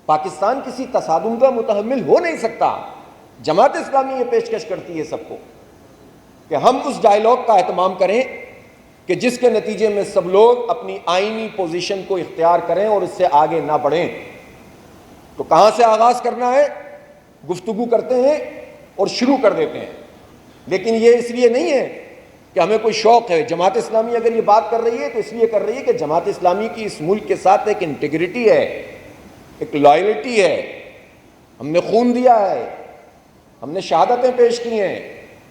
پاکستان کسی تصادم کا متحمل ہو نہیں سکتا۔ جماعت اسلامی یہ پیشکش کرتی ہے سب کو کہ ہم اس ڈائیلاگ کا اہتمام کریں کہ جس کے نتیجے میں سب لوگ اپنی آئینی پوزیشن کو اختیار کریں اور اس سے آگے نہ بڑھیں۔ تو کہاں سے آغاز کرنا ہے؟ گفتگو کرتے ہیں اور شروع کر دیتے ہیں، لیکن یہ اس لیے نہیں ہے کہ ہمیں کوئی شوق ہے۔ جماعت اسلامی اگر یہ بات کر رہی ہے تو اس لیے کر رہی ہے کہ جماعت اسلامی کی اس ملک کے ساتھ ایک انٹیگریٹی ہے، ایک لائلٹی ہے۔ ہم نے خون دیا ہے، ہم نے شہادتیں پیش کی ہیں،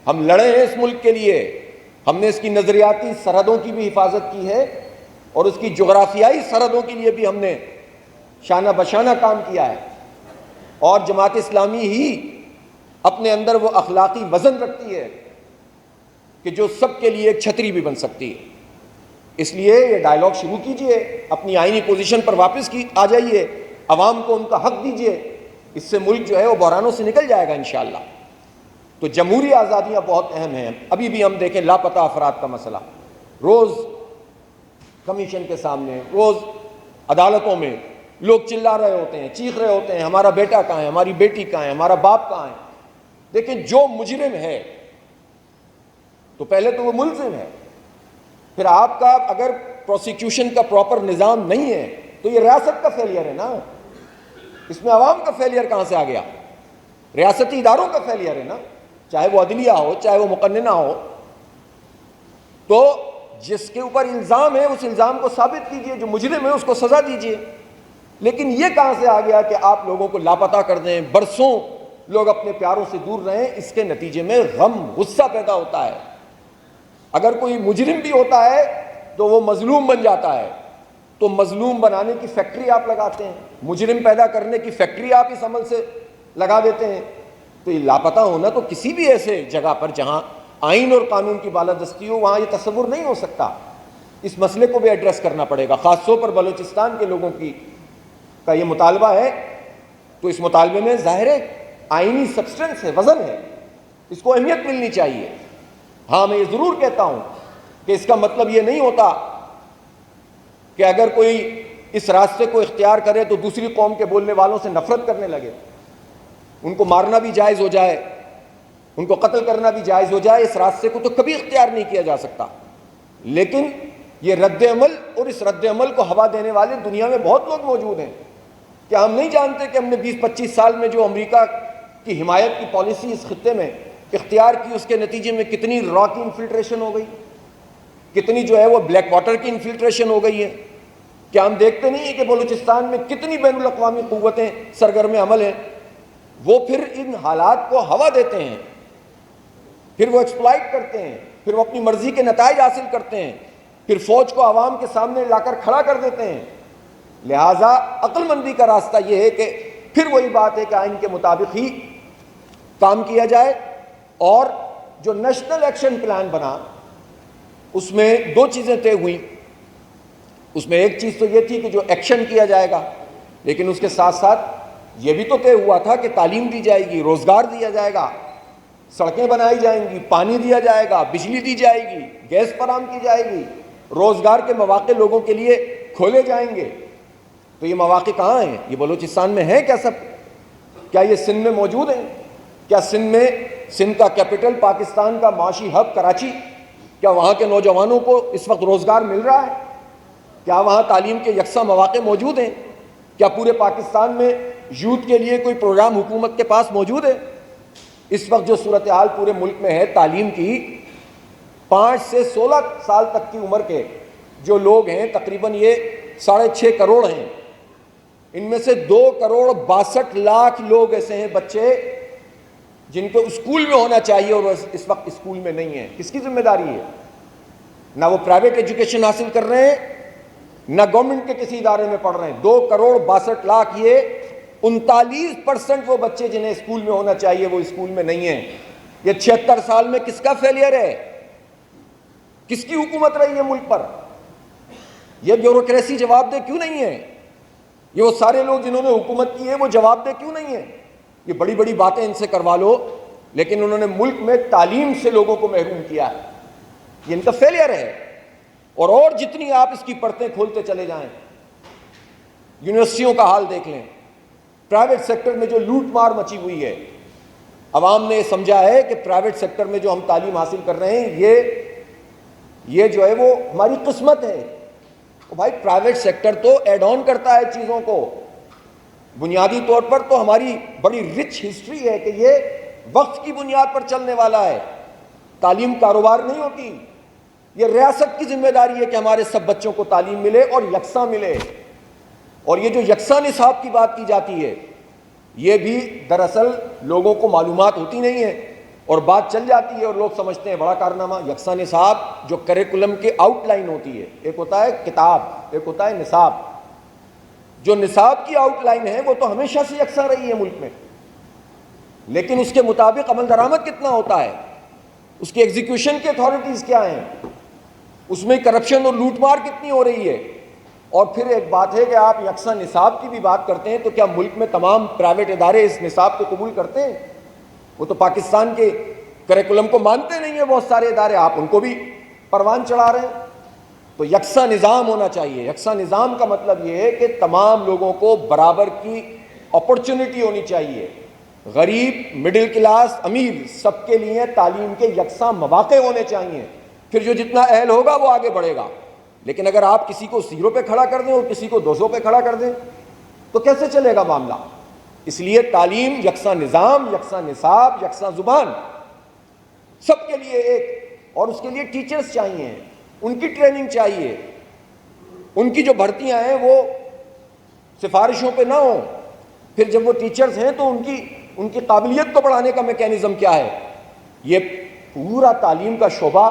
ہم لڑے ہیں اس ملک کے لیے، ہم نے اس کی نظریاتی سرحدوں کی بھی حفاظت کی ہے اور اس کی جغرافیائی سرحدوں کے لیے بھی ہم نے شانہ بشانہ کام کیا ہے۔ اور جماعت اسلامی ہی اپنے اندر وہ اخلاقی وزن رکھتی ہے کہ جو سب کے لیے ایک چھتری بھی بن سکتی ہے۔ اس لیے یہ ڈائیلاگ شروع کیجئے، اپنی آئینی پوزیشن پر واپس آ جائیے، عوام کو ان کا حق دیجئے، اس سے ملک جو ہے وہ بحرانوں سے نکل جائے گا انشاءاللہ۔ تو جمہوری آزادیاں بہت اہم ہیں۔ ابھی بھی ہم دیکھیں لاپتہ افراد کا مسئلہ، روز کمیشن کے سامنے، روز عدالتوں میں لوگ چلا رہے ہوتے ہیں، چیخ رہے ہوتے ہیں، ہمارا بیٹا کہاں ہے، ہماری بیٹی کہاں ہے، ہمارا باپ کہاں ہے۔ لیکن جو مجرم ہے تو پہلے تو وہ ملزم ہے، پھر آپ کا اگر پروسیکیوشن کا پراپر نظام نہیں ہے تو یہ ریاست کا فیلئر ہے نا، اس میں عوام کا فیلئر کہاں سے آ گیا؟ ریاستی اداروں کا فیلئر ہے نا، چاہے وہ عدلیہ ہو، چاہے وہ مقننہ ہو۔ تو جس کے اوپر الزام ہے اس الزام کو ثابت کیجئے، جو مجرم ہے اس کو سزا دیجئے۔ لیکن یہ کہاں سے آ گیا کہ آپ لوگوں کو لاپتہ کر دیں، برسوں لوگ اپنے پیاروں سے دور رہیں، اس کے نتیجے میں غم، غصہ پیدا ہوتا ہے۔ اگر کوئی مجرم بھی ہوتا ہے تو وہ مظلوم بن جاتا ہے، تو مظلوم بنانے کی فیکٹری آپ لگاتے ہیں، مجرم پیدا کرنے کی فیکٹری آپ اس عمل سے لگا دیتے ہیں۔ تو یہ لاپتہ ہونا تو کسی بھی ایسے جگہ پر جہاں آئین اور قانون کی بالادستی ہو وہاں یہ تصور نہیں ہو سکتا۔ اس مسئلے کو بھی ایڈریس کرنا پڑے گا، خاص طور پر بلوچستان کے لوگوں کا یہ مطالبہ ہے، تو اس مطالبے میں ظاہر ہے آئینی سبسٹنس ہے، وزن ہے، اس کو اہمیت ملنی چاہیے۔ ہاں میں یہ ضرور کہتا ہوں کہ اس کا مطلب یہ نہیں ہوتا کہ اگر کوئی اس راستے کو اختیار کرے تو دوسری قوم کے بولنے والوں سے نفرت کرنے لگے، ان کو مارنا بھی جائز ہو جائے، ان کو قتل کرنا بھی جائز ہو جائے، اس راستے کو تو کبھی اختیار نہیں کیا جا سکتا۔ لیکن یہ رد عمل اور اس رد عمل کو ہوا دینے والے دنیا میں بہت لوگ موجود ہیں۔ کیا ہم نہیں جانتے کہ ہم نے 20-25 سال میں جو امریکہ کی حمایت کی پالیسی اس خطے میں اختیار کی، اس کے نتیجے میں کتنی را کی انفلٹریشن ہو گئی، کتنی جو ہے وہ بلیک واٹر کی انفلٹریشن ہو گئی ہے؟ کیا ہم دیکھتے نہیں ہیں کہ بلوچستان میں کتنی بین الاقوامی قوتیں سرگرم عمل ہیں؟ وہ پھر ان حالات کو ہوا دیتے ہیں، پھر وہ ایکسپلائٹ کرتے ہیں، پھر وہ اپنی مرضی کے نتائج حاصل کرتے ہیں، پھر فوج کو عوام کے سامنے لا کر کھڑا کر دیتے ہیں۔ لہٰذا عقل مندی کا راستہ یہ ہے کہ پھر وہی بات ہے کہ آئین کے مطابق ہی کام کیا جائے۔ اور جو نیشنل ایکشن پلان بنا اس میں دو چیزیں طے ہوئیں۔ اس میں ایک چیز تو یہ تھی کہ جو ایکشن کیا جائے گا، لیکن اس کے ساتھ ساتھ یہ بھی تو طے ہوا تھا کہ تعلیم دی جائے گی، روزگار دیا جائے گا، سڑکیں بنائی جائیں گی، پانی دیا جائے گا، بجلی دی جائے گی، گیس فراہم کی جائے گی، روزگار کے مواقع لوگوں کے لیے کھولے جائیں گے۔ تو یہ مواقع کہاں ہیں؟ یہ بلوچستان میں ہیں کیا سب؟ کیا یہ سندھ میں موجود ہیں؟ کیا سندھ کا کیپٹل پاکستان کا معاشی ہب کراچی، کیا وہاں کے نوجوانوں کو اس وقت روزگار مل رہا ہے؟ کیا وہاں تعلیم کے یکساں مواقع موجود ہیں؟ کیا پورے پاکستان میں یوتھ کے لیے کوئی پروگرام حکومت کے پاس موجود ہے؟ اس وقت جو صورتحال پورے ملک میں ہے تعلیم کی، 5 سے 16 سال تک کی عمر کے جو لوگ ہیں تقریباً یہ 6.5 کروڑ ہیں، ان میں سے 2.62 کروڑ لوگ ایسے ہیں، بچے جن کو اسکول میں ہونا چاہیے اور اس وقت اسکول میں نہیں ہیں۔ کس کی ذمہ داری ہے؟ نہ وہ پرائیویٹ ایجوکیشن حاصل کر رہے ہیں، نہ گورنمنٹ کے کسی ادارے میں پڑھ رہے ہیں۔ 2.62 کروڑ، یہ 39% وہ بچے جنہیں اسکول میں ہونا چاہیے وہ اسکول میں نہیں ہیں۔ یہ 76 سال میں کس کا فیلئر ہے؟ کس کی حکومت رہی ہے ملک پر؟ یہ بیوروکریسی جواب دہ کیوں نہیں ہے؟ یہ وہ سارے لوگ جنہوں نے حکومت کی ہے وہ جواب دہ کیوں نہیں ہے؟ یہ بڑی بڑی باتیں ان سے کروا لو، لیکن انہوں نے ملک میں تعلیم سے لوگوں کو محروم کیا ہے۔ یہ ان کا فیلئر ہے۔ اور جتنی آپ اس کی پرتیں کھولتے چلے جائیں، یونیورسٹیوں کا حال دیکھ لیں، پرائیویٹ سیکٹر میں جو لوٹ مار مچی ہوئی ہے، عوام نے سمجھا ہے کہ پرائیویٹ سیکٹر میں جو ہم تعلیم حاصل کر رہے ہیں یہ جو ہے وہ ہماری قسمت ہے۔ بھائی پرائیویٹ سیکٹر تو ایڈ آن کرتا ہے چیزوں کو، بنیادی طور پر تو ہماری بڑی رچ ہسٹری ہے کہ یہ وقت کی بنیاد پر چلنے والا ہے۔ تعلیم کاروبار نہیں ہوتی، یہ ریاست کی ذمہ داری ہے کہ ہمارے سب بچوں کو تعلیم ملے اور یکساں ملے۔ اور یہ جو یکساں نصاب کی بات کی جاتی ہے، یہ بھی دراصل لوگوں کو معلومات ہوتی نہیں ہے اور بات چل جاتی ہے اور لوگ سمجھتے ہیں بڑا کارنامہ۔ یکساں نصاب جو کریکولم کے آؤٹ لائن ہوتی ہے، ایک ہوتا ہے کتاب، ایک ہوتا ہے نصاب۔ جو نصاب کی آؤٹ لائن ہے وہ تو ہمیشہ سے یکساں رہی ہے ملک میں، لیکن اس کے مطابق عمل درآمد کتنا ہوتا ہے، اس کی ایگزیکیوشن کی اتھارٹیز کیا ہیں، اس میں کرپشن اور لوٹ مار کتنی ہو رہی ہے۔ اور پھر ایک بات ہے کہ آپ یکساں نصاب کی بھی بات کرتے ہیں تو کیا ملک میں تمام پرائیویٹ ادارے اس نصاب کو قبول کرتے ہیں؟ وہ تو پاکستان کے کریکولم کو مانتے نہیں ہیں بہت سارے ادارے، آپ ان کو بھی پروان چڑھا رہے ہیں۔ تو یکساں نظام ہونا چاہیے۔ یکساں نظام کا مطلب یہ ہے کہ تمام لوگوں کو برابر کی اپرچونٹی ہونی چاہیے، غریب، مڈل کلاس، امیر، سب کے لیے تعلیم کے یکساں مواقع ہونے چاہیے، پھر جو جتنا اہل ہوگا وہ آگے بڑھے گا۔ لیکن اگر آپ کسی کو 0 پہ کھڑا کر دیں اور کسی کو 200 پہ کھڑا کر دیں تو کیسے چلے گا معاملہ؟ اس لیے تعلیم، یکساں نظام، یکساں نصاب، یکساں زبان، سب کے لیے ایک، اور اس کے لیے ٹیچرز چاہیے، ان کی ٹریننگ چاہیے، ان کی جو بھرتیاں ہیں وہ سفارشوں پہ نہ ہوں۔ پھر جب وہ ٹیچرز ہیں تو ان کی قابلیت کو بڑھانے کا میکینزم کیا ہے؟ یہ پورا تعلیم کا شعبہ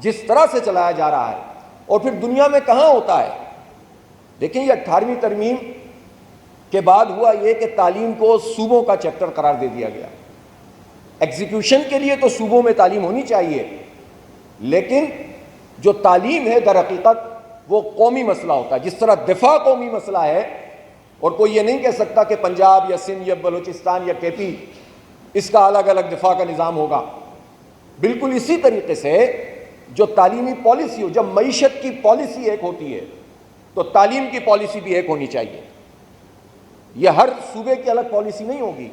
جس طرح سے چلایا جا رہا ہے، اور پھر دنیا میں کہاں ہوتا ہے؟ دیکھیں یہ 18ویں ترمیم کے بعد ہوا یہ کہ تعلیم کو صوبوں کا چیپٹر قرار دے دیا گیا۔ ایگزیکیوشن کے لیے تو صوبوں میں تعلیم ہونی چاہیے، لیکن جو تعلیم ہے در حقیقت وہ قومی مسئلہ ہوتا ہے۔ جس طرح دفاع قومی مسئلہ ہے اور کوئی یہ نہیں کہہ سکتا کہ پنجاب یا سندھ یا بلوچستان یا کے پی اس کا الگ الگ دفاع کا نظام ہوگا، بالکل اسی طریقے سے جو تعلیمی پالیسی ہو، جب معیشت کی پالیسی ایک ہوتی ہے تو تعلیم کی پالیسی بھی ایک ہونی چاہیے۔ یہ ہر صوبے کی الگ پالیسی نہیں ہوگی۔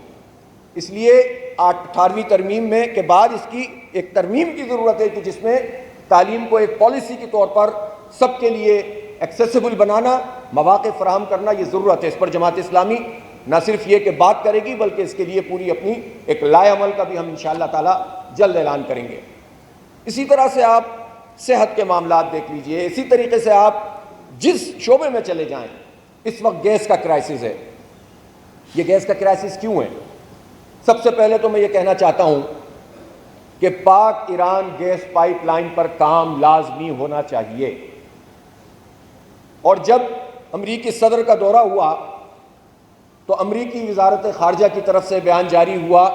اس لیے 18ویں ترمیم میں کے بعد اس کی ایک ترمیم کی ضرورت ہے کہ جس میں تعلیم کو ایک پالیسی کے طور پر سب کے لیے ایکسیسیبل بنانا، مواقع فراہم کرنا، یہ ضرورت ہے۔ اس پر جماعت اسلامی نہ صرف یہ کہ بات کرے گی بلکہ اس کے لیے پوری اپنی ایک لائے عمل کا بھی ہم انشاءاللہ تعالی جلد اعلان کریں گے۔ اسی طرح سے آپ صحت کے معاملات دیکھ لیجئے، اسی طریقے سے آپ جس شعبے میں چلے جائیں، اس وقت گیس کا کرائسس ہے۔ یہ گیس کا کرائسس کیوں ہے؟ سب سے پہلے تو میں یہ کہنا چاہتا ہوں کہ پاک ایران گیس پائپ لائن پر کام لازمی ہونا چاہیے۔ اور جب امریکی صدر کا دورہ ہوا تو امریکی وزارت خارجہ کی طرف سے بیان جاری ہوا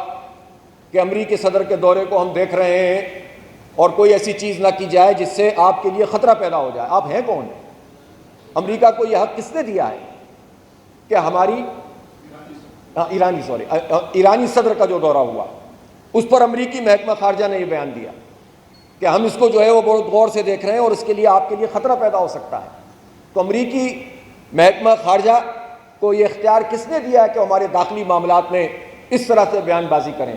کہ امریکی صدر کے دورے کو ہم دیکھ رہے ہیں اور کوئی ایسی چیز نہ کی جائے جس سے آپ کے لیے خطرہ پیدا ہو جائے۔ آپ ہیں کون؟ امریکہ کو یہ حق کس نے دیا ہے کہ ہماری ایرانی صدر کا جو دورہ ہوا اس پر امریکی محکمہ خارجہ نے یہ بیان دیا کہ ہم اس کو جو ہے وہ بہت غور سے دیکھ رہے ہیں اور اس کے لیے آپ کے لیے خطرہ پیدا ہو سکتا ہے۔ تو امریکی محکمہ خارجہ کو یہ اختیار کس نے دیا ہے کہ ہمارے داخلی معاملات میں اس طرح سے بیان بازی کریں؟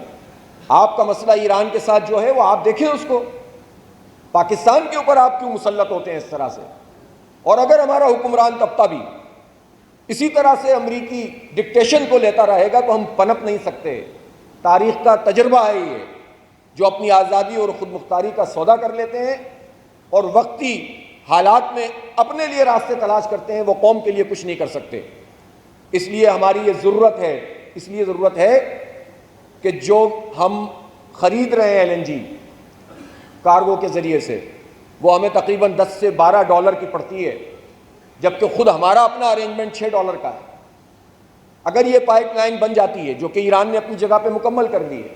آپ کا مسئلہ ایران کے ساتھ جو ہے وہ آپ دیکھیں اس کو، پاکستان کے اوپر آپ کیوں مسلط ہوتے ہیں اس طرح سے؟ اور اگر ہمارا حکمران طبقہ بھی اسی طرح سے امریکی ڈکٹیشن کو لیتا رہے گا تو ہم پنپ نہیں سکتے۔ تاریخ کا تجربہ ہے یہ، جو اپنی آزادی اور خود مختاری کا سودا کر لیتے ہیں اور وقتی حالات میں اپنے لیے راستے تلاش کرتے ہیں، وہ قوم کے لیے کچھ نہیں کر سکتے۔ اس لیے ہماری یہ ضرورت ہے کہ جو ہم خرید رہے ہیں LNG کارگو کے ذریعے سے، وہ ہمیں تقریباً $10 سے $12 کی پڑتی ہے، جبکہ خود ہمارا اپنا ارینجمنٹ $6 کا ہے۔ اگر یہ پائپ لائن بن جاتی ہے جو کہ ایران نے اپنی جگہ پہ مکمل کر دی ہے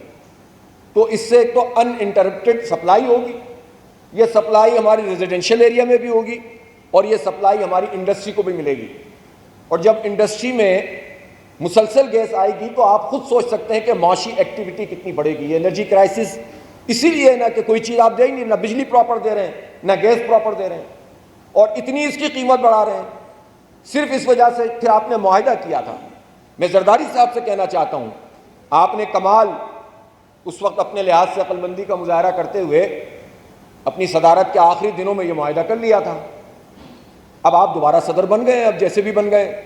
تو اس سے تو ان انٹرپٹڈ سپلائی ہوگی۔ یہ سپلائی ہماری ریزیڈینشیل ایریا میں بھی ہوگی اور یہ سپلائی ہماری انڈسٹری کو بھی ملے گی، اور جب انڈسٹری میں مسلسل گیس آئے گی تو آپ خود سوچ سکتے ہیں کہ معاشی ایکٹیویٹی کتنی بڑھے گی۔ انرجی کرائسس اسی لیے نہ کہ کوئی چیز آپ دیں نہیں، نہ بجلی پراپر دے رہے ہیں نہ گیس پراپر دے رہے ہیں، اور اتنی اس کی قیمت بڑھا رہے ہیں صرف اس وجہ سے کہ آپ نے معاہدہ کیا تھا میں زرداری صاحب سے کہنا چاہتا ہوں، آپ نے کمال اس وقت اپنے لحاظ سے عقل مندی کا مظاہرہ کرتے ہوئے اپنی صدارت کے آخری دنوں میں یہ معاہدہ کر لیا تھا. اب آپ دوبارہ صدر بن گئے، اب جیسے بھی بن گئے،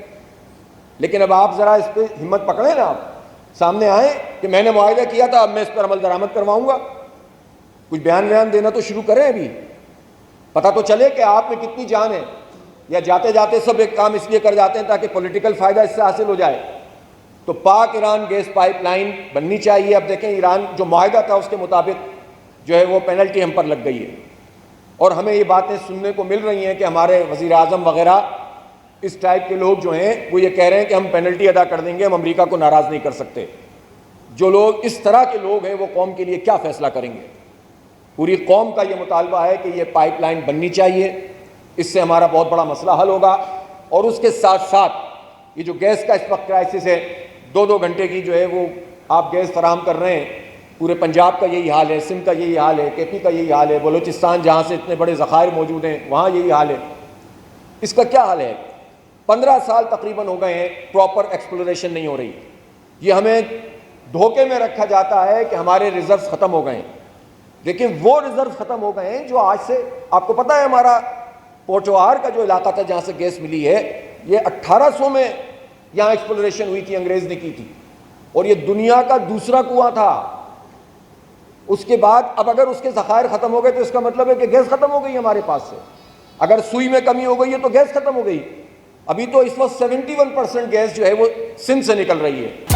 لیکن اب آپ ذرا اس پہ ہمت پکڑیں نا، آپ سامنے آئیں کہ میں نے معاہدہ کیا تھا، اب میں اس پر عمل درآمد کرواؤں گا. کچھ بیان دینا تو شروع کریں، ابھی پتہ تو چلے کہ آپ میں کتنی جان ہے. یا جاتے جاتے سب ایک کام اس لیے کر جاتے ہیں تاکہ پولیٹیکل فائدہ اس سے حاصل ہو جائے. تو پاک ایران گیس پائپ لائن بننی چاہیے. اب دیکھیں ایران جو معاہدہ تھا اس کے مطابق جو ہے وہ پینلٹی ہم پر لگ گئی ہے، اور ہمیں یہ باتیں سننے کو مل رہی ہیں کہ ہمارے وزیر اعظم وغیرہ اس ٹائپ کے لوگ جو ہیں وہ یہ کہہ رہے ہیں کہ ہم پینلٹی ادا کر دیں گے، ہم امریکہ کو ناراض نہیں کر سکتے. جو لوگ اس طرح کے لوگ ہیں وہ قوم کے لیے کیا فیصلہ کریں گے؟ پوری قوم کا یہ مطالبہ ہے کہ یہ پائپ لائن بننی چاہیے، اس سے ہمارا بہت بڑا مسئلہ حل ہوگا. اور اس کے ساتھ ساتھ یہ جو گیس کا اس وقت کرائسس ہے، 2 گھنٹے کی جو ہے وہ آپ گیس فراہم کر رہے ہیں، پورے پنجاب کا یہی حال ہے، سندھ کا یہی حال ہے، کے پی کا یہی حال ہے، بلوچستان جہاں سے اتنے بڑے ذخائر موجود ہیں وہاں یہی حال ہے. اس کا کیا حل ہے؟ 15 سال تقریباً ہو گئے ہیں پراپر ایکسپلوریشن نہیں ہو رہی. یہ ہمیں دھوکے میں رکھا جاتا ہے کہ ہمارے ریزروز ختم ہو گئے ہیں، لیکن وہ ریزروز ختم ہو گئے ہیں جو آج سے، آپ کو پتہ ہے ہمارا پوٹوہار کا جو علاقہ تھا جہاں سے گیس ملی ہے، یہ 1800 میں یہاں ایکسپلوریشن ہوئی تھی، انگریز نے کی تھی، اور یہ دنیا کا دوسرا کنواں تھا. اس کے بعد اب اگر اس کے ذخائر ختم ہو گئے تو اس کا مطلب ہے کہ گیس ختم ہو گئی ہمارے پاس سے. اگر سوئی میں کمی ہو گئی ہے تو گیس ختم ہو گئی. ابھی تو اس وقت 71% گیس جو ہے وہ سندھ سے نکل رہی ہے.